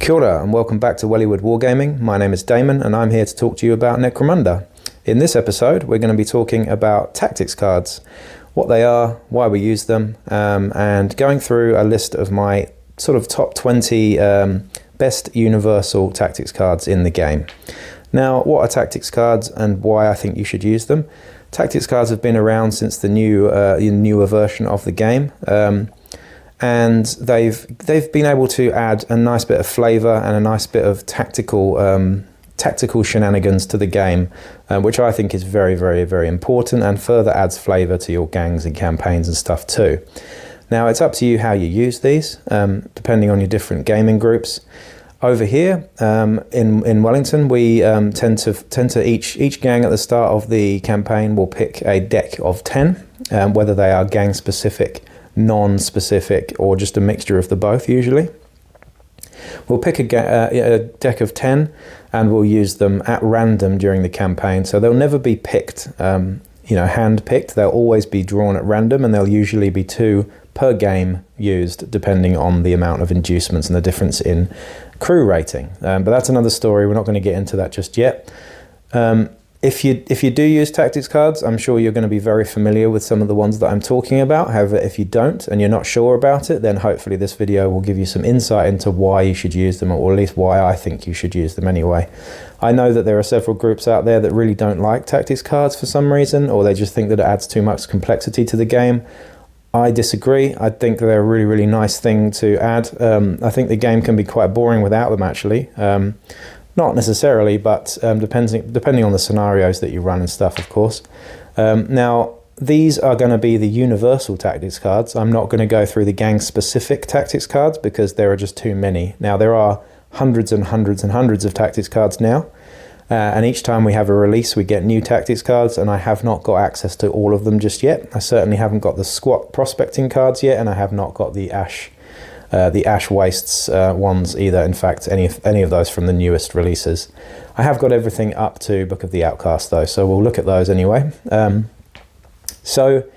Kia ora and welcome back to Wellywood Wargaming. My name is Damon and I'm here to talk to you about Necromunda. In this episode we're going to be talking about tactics cards, what they are, why we use them, and going through a list of my sort of top 20 best universal tactics cards in the game. Now, what are tactics cards and why I think you should use them? Tactics cards have been around since the newer version of the game. And they've been able to add a nice bit of flavour and a nice bit of tactical shenanigans to the game, which I think is very, very, very important and further adds flavour to your gangs and campaigns and stuff too. Now, it's up to you how you use these, depending on your different gaming groups. Over here in Wellington, we tend to each gang at the start of the campaign will pick a deck of 10, whether they are gang specific, non-specific, or just a mixture of the both usually. We'll pick a deck of 10 and we'll use them at random during the campaign, so they'll never be picked, hand-picked. They'll always be drawn at random, and there'll usually be 2 per game used depending on the amount of inducements and the difference in crew rating, but that's another story. We're not going to get into that just yet. If you do use tactics cards, I'm sure you're going to be very familiar with some of the ones that I'm talking about. However, if you don't and you're not sure about it, then hopefully this video will give you some insight into why you should use them, or at least why I think you should use them anyway. I know that there are several groups out there that really don't like tactics cards for some reason, or they just think that it adds too much complexity to the game. I disagree. I think they're a really, really nice thing to add. I think the game can be quite boring without them, actually. Not necessarily, but depending on the scenarios that you run and stuff, of course. Now, these are going to be the universal tactics cards. I'm not going to go through the gang-specific tactics cards because there are just too many. Now, there are hundreds and hundreds and hundreds of tactics cards now, and each time we have a release, we get new tactics cards, and I have not got access to all of them just yet. I certainly haven't got the squat prospecting cards yet, and I have not got the Ash Wastes ones either. In fact, any of those from the newest releases. I have got everything up to Book of the Outcast though, so we'll look at those anyway. So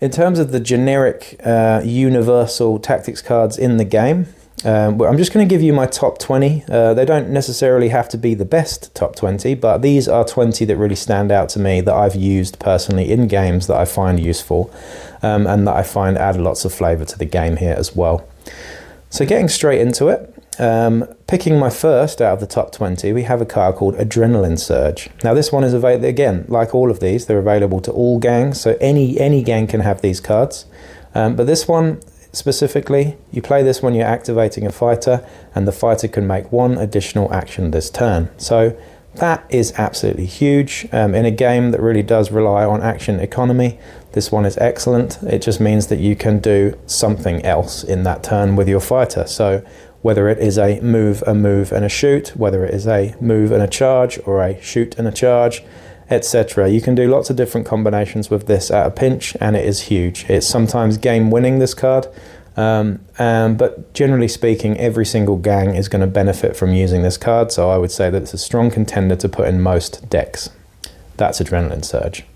in terms of the generic universal tactics cards in the game, I'm just going to give you my top 20. They don't necessarily have to be the best top 20, but these are 20 that really stand out to me that I've used personally in games that I find useful, and that I find add lots of flavour to the game here as well. So getting straight into it, picking my first out of the top 20, we have a card called Adrenaline Surge. Now this one is available, again, like all of these, they're available to all gangs, so any gang can have these cards. But this one specifically, you play this when you're activating a fighter, and the fighter can make 1 additional action this turn. So that is absolutely huge. In a game that really does rely on action economy, this one is excellent. It just means that you can do something else in that turn with your fighter. So whether it is a move, and a shoot, whether it is a move and a charge, or a shoot and a charge, etc. You can do lots of different combinations with this at a pinch, and it is huge. It's sometimes game winning, this card, but generally speaking, every single gang is going to benefit from using this card, so I would say that it's a strong contender to put in most decks. That's Adrenaline Surge.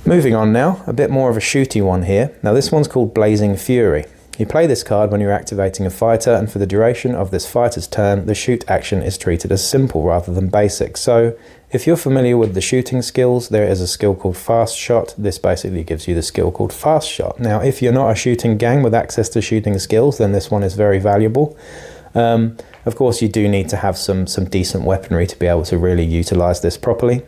Moving on now, a bit more of a shooty one here. Now this one's called Blazing Fury. You play this card when you're activating a fighter, and for the duration of this fighter's turn, the shoot action is treated as simple rather than basic. So if you're familiar with the shooting skills, there is a skill called Fast Shot. This basically gives you the skill called Fast Shot. Now, if you're not a shooting gang with access to shooting skills, then this one is very valuable. Of course, you do need to have some decent weaponry to be able to really utilize this properly.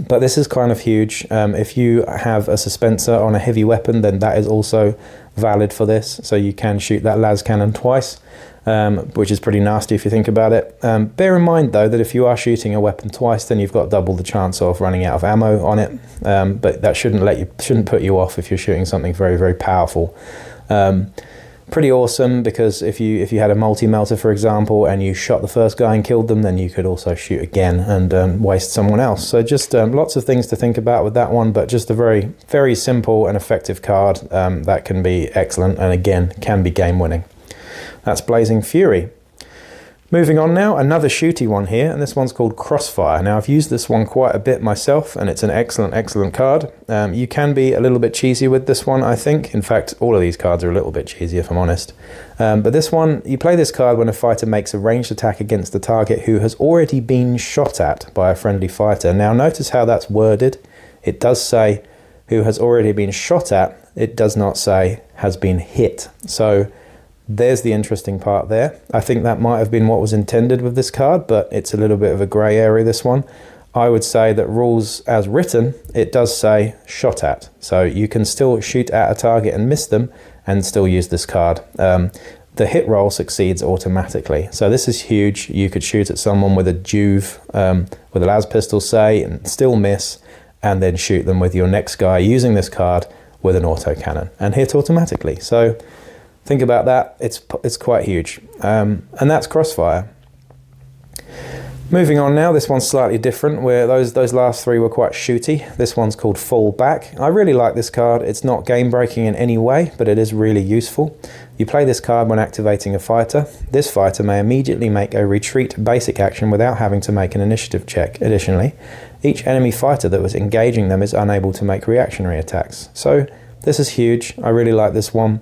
But this is kind of huge. If you have a suspenser on a heavy weapon, then that is also valid for this. So you can shoot that las cannon twice, which is pretty nasty if you think about it. Bear in mind though that if you are shooting a weapon twice, then you've got double the chance of running out of ammo on it. But that shouldn't put you off if you're shooting something very, very powerful. Pretty awesome, because if you had a multi-melter, for example, and you shot the first guy and killed them, then you could also shoot again and waste someone else. So just lots of things to think about with that one, but just a very, very simple and effective card that can be excellent, and again, can be game winning. That's Blazing Fury. Moving on now, another shooty one here, and this one's called Crossfire. Now, I've used this one quite a bit myself, and it's an excellent card. You can be a little bit cheesy with this one, I think. In fact, all of these cards are a little bit cheesy, if I'm honest. But this one, you play this card when a fighter makes a ranged attack against a target who has already been shot at by a friendly fighter. Now, notice how that's worded. It does say who has already been shot at. It does not say has been hit. So there's the interesting part there. I think that might have been what was intended with this card, but it's a little bit of a grey area, this one. I would say that rules as written, it does say shot at. So you can still shoot at a target and miss them and still use this card. The hit roll succeeds automatically. So this is huge. You could shoot at someone with a Juve, with a las pistol, say, and still miss, and then shoot them with your next guy using this card with an autocannon and hit automatically. So think about that. It's quite huge. And that's Crossfire. Moving on now, this one's slightly different, where those last three were quite shooty. This one's called Fall Back. I really like this card. It's not game breaking in any way, but it is really useful. You play this card when activating a fighter. This fighter may immediately make a retreat basic action without having to make an initiative check. Additionally, each enemy fighter that was engaging them is unable to make reactionary attacks. So this is huge. I really like this one.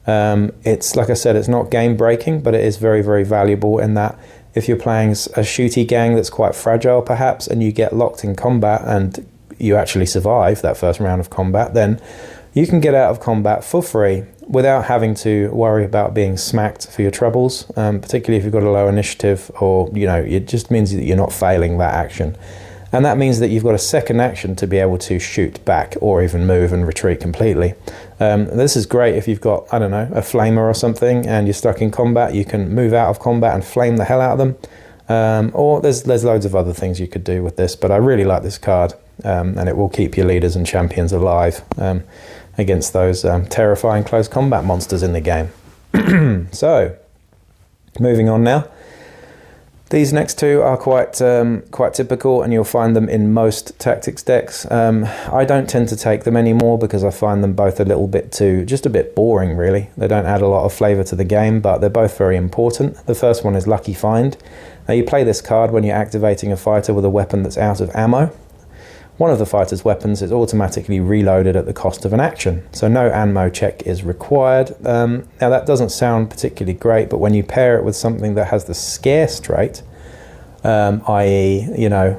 It's, like I said, it's not game breaking, but it is very valuable in that if you're playing a shooty gang that's quite fragile perhaps, and you get locked in combat and you actually survive that first round of combat, then you can get out of combat for free without having to worry about being smacked for your troubles, particularly if you've got a low initiative, or, you know, it just means that you're not failing that action. And that means that you've got a second action to be able to shoot back or even move and retreat completely. This is great if you've got, I don't know, a flamer or something and you're stuck in combat. You can move out of combat and flame the hell out of them. Or there's loads of other things you could do with this, but I really like this card, and it will keep your leaders and champions alive against those terrifying close combat monsters in the game. So, moving on now. These next two are quite typical, and you'll find them in most tactics decks. I don't tend to take them anymore because I find them both a little bit just a bit boring, really. They don't add a lot of flavour to the game, but they're both very important. The first one is Lucky Find. Now, you play this card when you're activating a fighter with a weapon that's out of ammo. One of the fighter's weapons is automatically reloaded at the cost of an action, so no ammo check is required. Now, that doesn't sound particularly great, but when you pair it with something that has the scarce trait, i.e., you know,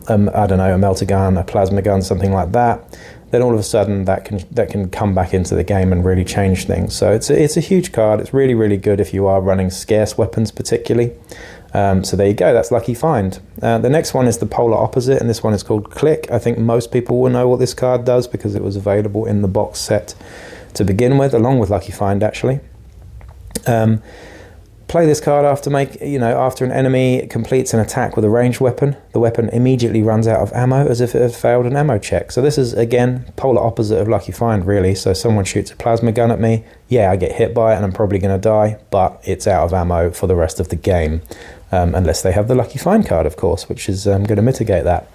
I don't know, a melter gun, a plasma gun, something like that, then all of a sudden that can come back into the game and really change things. So it's a huge card. It's really good if you are running scarce weapons particularly. So there you go, that's Lucky Find. The next one is the polar opposite, and this one is called Click. I think most people will know what this card does because it was available in the box set to begin with, along with Lucky Find actually. Play this card after an enemy completes an attack with a ranged weapon. The weapon immediately runs out of ammo as if it had failed an ammo check. So this is, again, polar opposite of Lucky Find, really. So someone shoots a plasma gun at me, yeah, I get hit by it and I'm probably going to die, but it's out of ammo for the rest of the game. Unless they have the Lucky Find card, of course, which is going to mitigate that.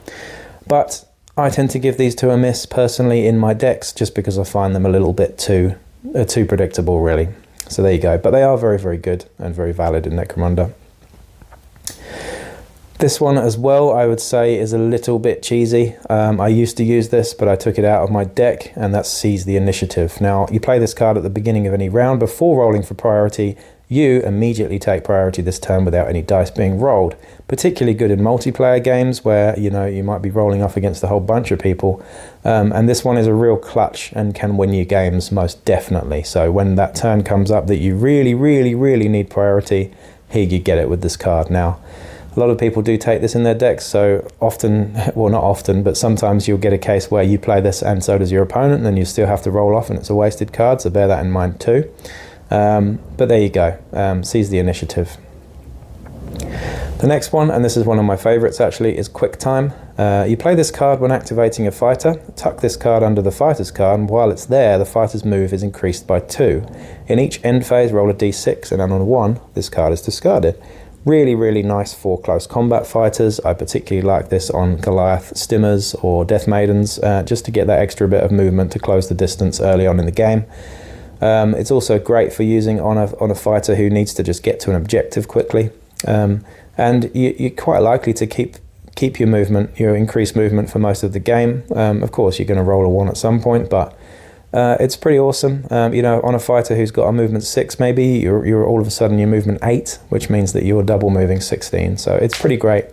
But I tend to give these two a miss, personally, in my decks, just because I find them a little bit too predictable, really. So there you go. But they are very good and very valid in Necromunda. This one as well, I would say, is a little bit cheesy. I used to use this, but I took it out of my deck, and that's Seize the Initiative. Now, you play this card at the beginning of any round. Before rolling for priority, you immediately take priority this turn without any dice being rolled. Particularly good in multiplayer games where, you know, you might be rolling off against a whole bunch of people. And this one is a real clutch and can win you games most definitely. So when that turn comes up that you really need priority, here you get it with this card. Now, a lot of people do take this in their decks, so often, well, not often, but sometimes you'll get a case where you play this and so does your opponent, and then you still have to roll off and it's a wasted card, so bear that in mind too. But there you go, Seize the Initiative. The next one, and this is one of my favourites actually, is Quick Time. You play this card when activating a fighter. Tuck this card under the fighter's card, and while it's there, the fighter's move is increased by 2. In each end phase, roll a d6, and on a 1, this card is discarded. Really nice for close combat fighters. I particularly like this on Goliath stimmers or Death Maidens, just to get that extra bit of movement to close the distance early on in the game. It's also great for using on a fighter who needs to just get to an objective quickly. And you're quite likely to keep your movement, your increased movement for most of the game. Of course, you're going to roll a 1 at some point, but it's pretty awesome. You know, on a fighter who's got a movement 6, maybe you're all of a sudden your movement 8, which means that you're double moving 16. So it's pretty great,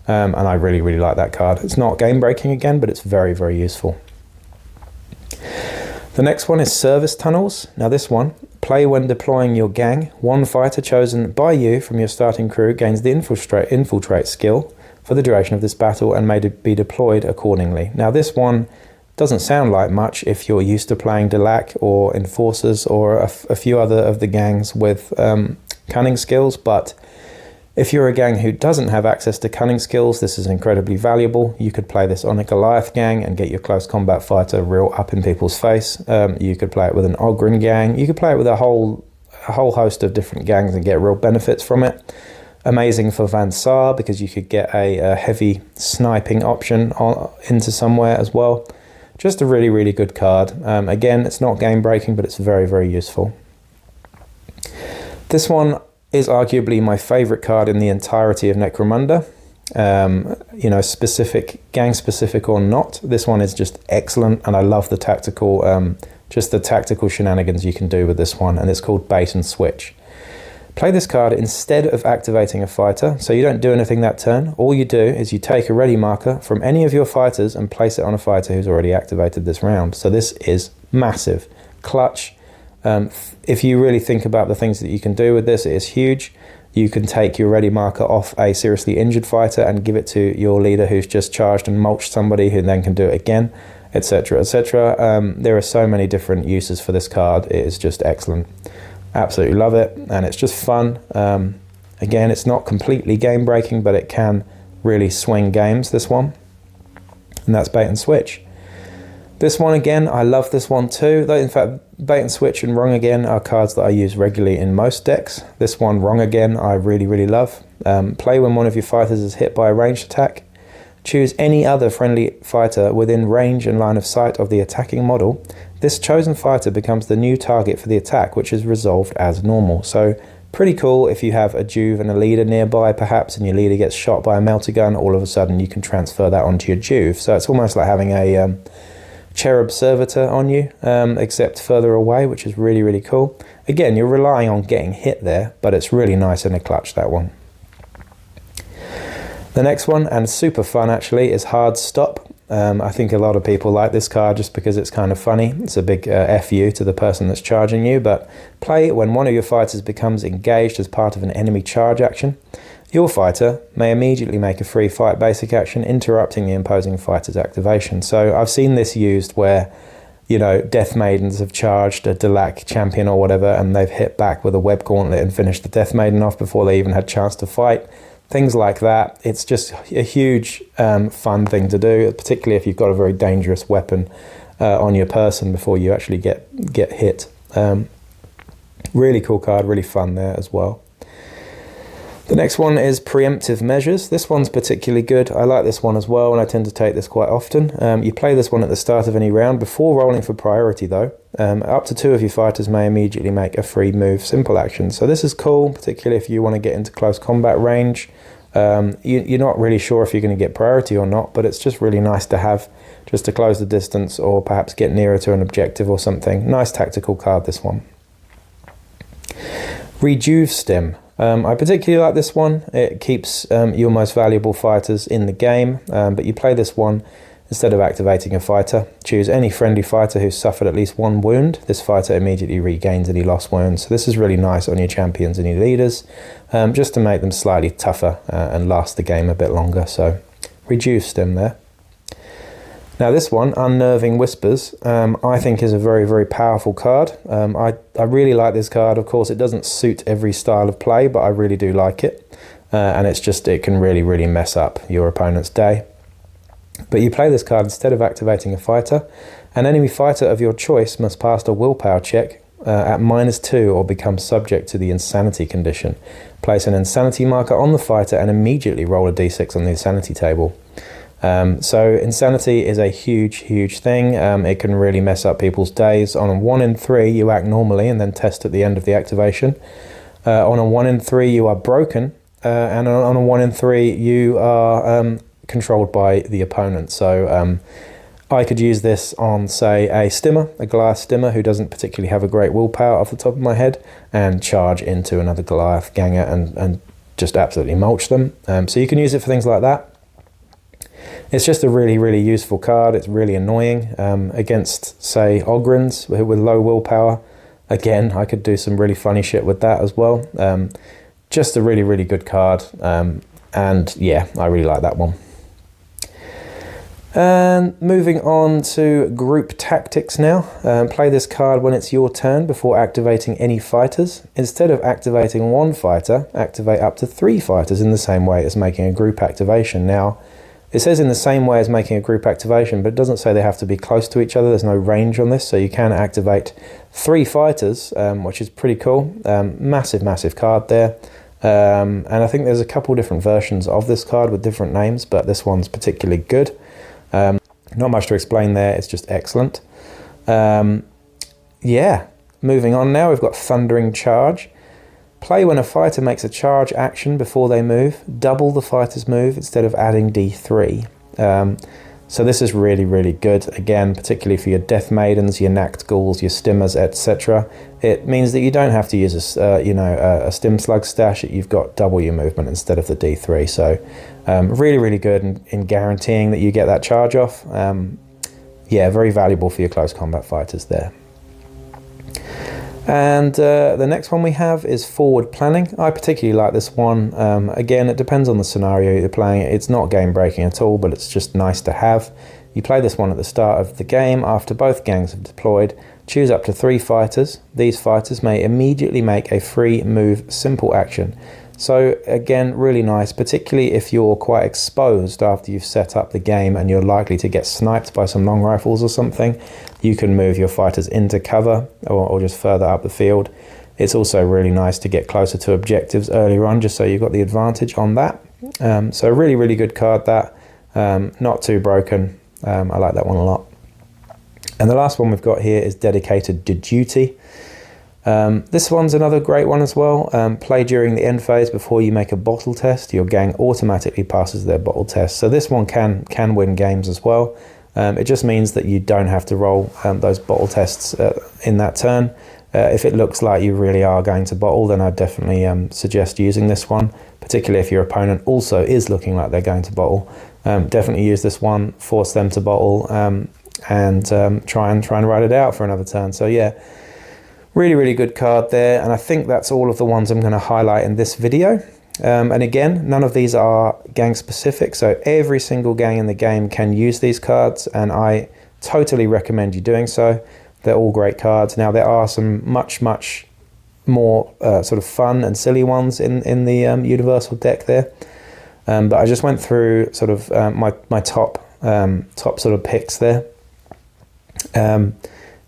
and I really like that card. It's not game breaking again, but it's very useful. The next one is Service Tunnels. Now this one, play when deploying your gang. One fighter chosen by you from your starting crew gains the infiltrate skill for the duration of this battle and may be deployed accordingly. Now this one doesn't sound like much if you're used to playing Delac or Enforcers or a few other of the gangs with cunning skills, but if you're a gang who doesn't have access to cunning skills, this is incredibly valuable. You could play this on a Goliath gang and get your close combat fighter real up in people's face. You could play it with an Ogren gang. You could play it with a whole host of different gangs and get real benefits from it. Amazing for Van Saar because you could get a heavy sniping option into somewhere as well. Just a really good card. Again, it's not game breaking, but it's very useful. This one is arguably my favorite card in the entirety of Necromunda. You know, gang specific or not, this one is just excellent, and I love the tactical, just the tactical shenanigans you can do with this one, and it's called Bait and Switch. Play this card instead of activating a fighter, so you don't do anything that turn. All you do is you take a ready marker from any of your fighters and place it on a fighter who's already activated this round. So this is massive, clutch. If you really think about the things that you can do with this, it is huge. You can take your ready marker off a seriously injured fighter and give it to your leader who's just charged and mulched somebody, who then can do it again, etc, etc. There are so many different uses for this card. It is just excellent. Absolutely love it, and it's just fun. Again, it's not completely game breaking, but it can really swing games, this one. And that's Bait and Switch. This one again, I love this one too. In fact, Bait and Switch and Wrong Again are cards that I use regularly in most decks. This one, Wrong Again, I really love. Play when one of your fighters is hit by a ranged attack. Choose any other friendly fighter within range and line of sight of the attacking model. This chosen fighter becomes the new target for the attack, which is resolved as normal. So pretty cool if you have a Juve and a leader nearby perhaps, and your leader gets shot by a melter gun, all of a sudden you can transfer that onto your Juve. So it's almost like having a Cherub Servitor on you, except further away, which is really cool. Again, you're relying on getting hit there, but it's really nice in a clutch, that one. The next one, and super fun actually, is Hard Stop. I think a lot of people like this card just because it's kind of funny. It's a big FU to the person that's charging you, but play when one of your fighters becomes engaged as part of an enemy charge action. Your fighter may immediately make a free fight basic action, interrupting the opposing fighter's activation. So I've seen this used where, you know, Death Maidens have charged a Delac champion or whatever, and they've hit back with a web gauntlet and finished the Death Maiden off before they even had a chance to fight. Things like that. It's just a huge fun thing to do, particularly if you've got a very dangerous weapon on your person before you actually get hit. Really cool card, really fun there as well. The next one is Preemptive Measures. This one's particularly good. I like this one as well, and I tend to take this quite often. You play this one at the start of any round before rolling for priority though. Up to 2 of your fighters may immediately make a free move simple action. So this is cool, particularly if you want to get into close combat range. You're not really sure if you're going to get priority or not, but it's just really nice to have, just to close the distance or perhaps get nearer to an objective or something. Nice tactical card, this one. Rejuve Stim. I particularly like this one. It keeps your most valuable fighters in the game, but you play this one instead of activating a fighter. Choose any friendly fighter who's suffered at least 1 wound. This fighter immediately regains any lost wounds. So this is really nice on your champions and your leaders, just to make them slightly tougher and last the game a bit longer. So Rejuve Stim there. Now this one, Unnerving Whispers, I think is a very powerful card. I really like this card. Of course, it doesn't suit every style of play, but I really do like it. And it's just, it can really mess up your opponent's day. But you play this card instead of activating a fighter. An enemy fighter of your choice must pass a willpower check at -2 or become subject to the insanity condition. Place an insanity marker on the fighter and immediately roll a d6 on the insanity table. So insanity is a huge thing. It can really mess up people's days. On a 1 in 3 you act normally and then test at the end of the activation. On a 1 in 3 you are broken and on a 1 in 3 you are controlled by the opponent. So I could use this on, say, a stimmer, a Goliath stimmer who doesn't particularly have a great willpower off the top of my head, and charge into another Goliath ganger and just absolutely mulch them. So you can use it for things like that. It's just a really, really useful card. It's really annoying against, say, Ogryns with low willpower. Again, I could do some really funny shit with that as well. Just a really, really good card. And yeah, I really like that one. And moving on to group tactics now. Play this card when it's your turn before activating any fighters. Instead of activating one fighter, activate up to 3 fighters in the same way as making a group activation. Now, it says in the same way as making a group activation, but it doesn't say they have to be close to each other. There's no range on this, so you can activate 3 fighters, which is pretty cool. Massive, massive card there. And I think there's a couple different versions of this card with different names, but this one's particularly good. Not much to explain there, it's just excellent. Yeah, moving on now, we've got Thundering Charge. Play when a fighter makes a charge action before they move, double the fighter's move instead of adding D3. So this is really, really good, again, particularly for your Death Maidens, your Nact Ghouls, your Stimmers, etc. It means that you don't have to use a Stim Slug stash, you've got double your movement instead of the D3. So really, really good in guaranteeing that you get that charge off. Yeah, very valuable for your close combat fighters there. And the next one we have is Forward Planning. I particularly like this one. Again, it depends on the scenario you're playing. It's not game breaking at all, but it's just nice to have. You play this one at the start of the game after both gangs have deployed. Choose up to 3 fighters. These fighters may immediately make a free move simple action. So again, really nice, particularly if you're quite exposed after you've set up the game and you're likely to get sniped by some long rifles or something. You can move your fighters into cover or just further up the field. It's also really nice to get closer to objectives earlier on, just so you've got the advantage on that. So really, really good card that. Not too broken. I like that one a lot. And the last one we've got here is Dedicated to Duty. This one's another great one as well. Play during the end phase before you make a bottle test. Your gang automatically passes their bottle test. So this one can win games as well. It just means that you don't have to roll those bottle tests in that turn. If it looks like you really are going to bottle, then I'd definitely suggest using this one, particularly if your opponent also is looking like they're going to bottle. Definitely use this one, force them to bottle, and try and ride it out for another turn. So yeah, really, really good card there, and I think that's all of the ones I'm going to highlight in this video. And again, none of these are gang specific, so every single gang in the game can use these cards, and I totally recommend you doing so. They're all great cards. Now, there are some much more sort of fun and silly ones in the universal deck there, but I just went through sort of my top sort of picks there.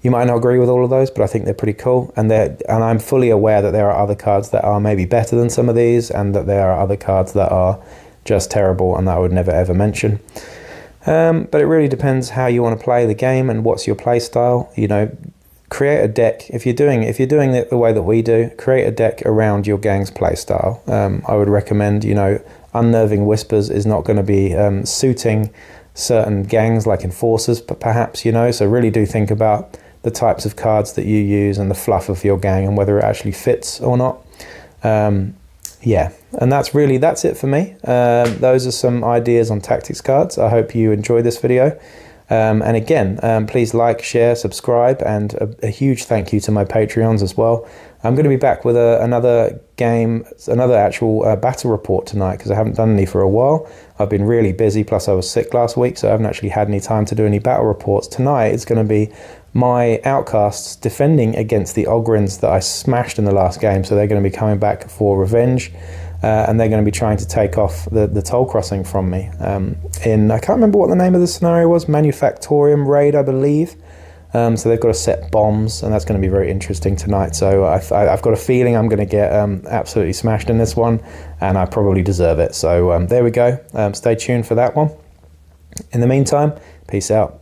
You might not agree with all of those, but I think they're pretty cool. And I'm fully aware that there are other cards that are maybe better than some of these, and that there are other cards that are just terrible and that I would never ever mention. But it really depends how you want to play the game and what's your play style. You know, create a deck. If you're doing it the way that we do, create a deck around your gang's play style. I would recommend, Unnerving Whispers is not going to be suiting certain gangs like Enforcers, but perhaps, so really do think about the types of cards that you use and the fluff of your gang and whether it actually fits or not. Yeah, and that's it for me. Those are some ideas on tactics cards. I hope you enjoyed this video. And again, please like, share, subscribe, and a huge thank you to my Patreons as well. I'm going to be back with another actual battle report tonight, because I haven't done any for a while. I've been really busy, plus I was sick last week, so I haven't actually had any time to do any battle reports. Tonight it's going to be my outcasts defending against the Ogryns that I smashed in the last game, so they're going to be coming back for revenge. And they're going to be trying to take off the toll crossing from me. I can't remember what the name of the scenario was, Manufactorium Raid, I believe. So they've got to set bombs, and that's going to be very interesting tonight. So I've got a feeling I'm going to get absolutely smashed in this one, and I probably deserve it. So there we go. Stay tuned for that one. In the meantime, peace out.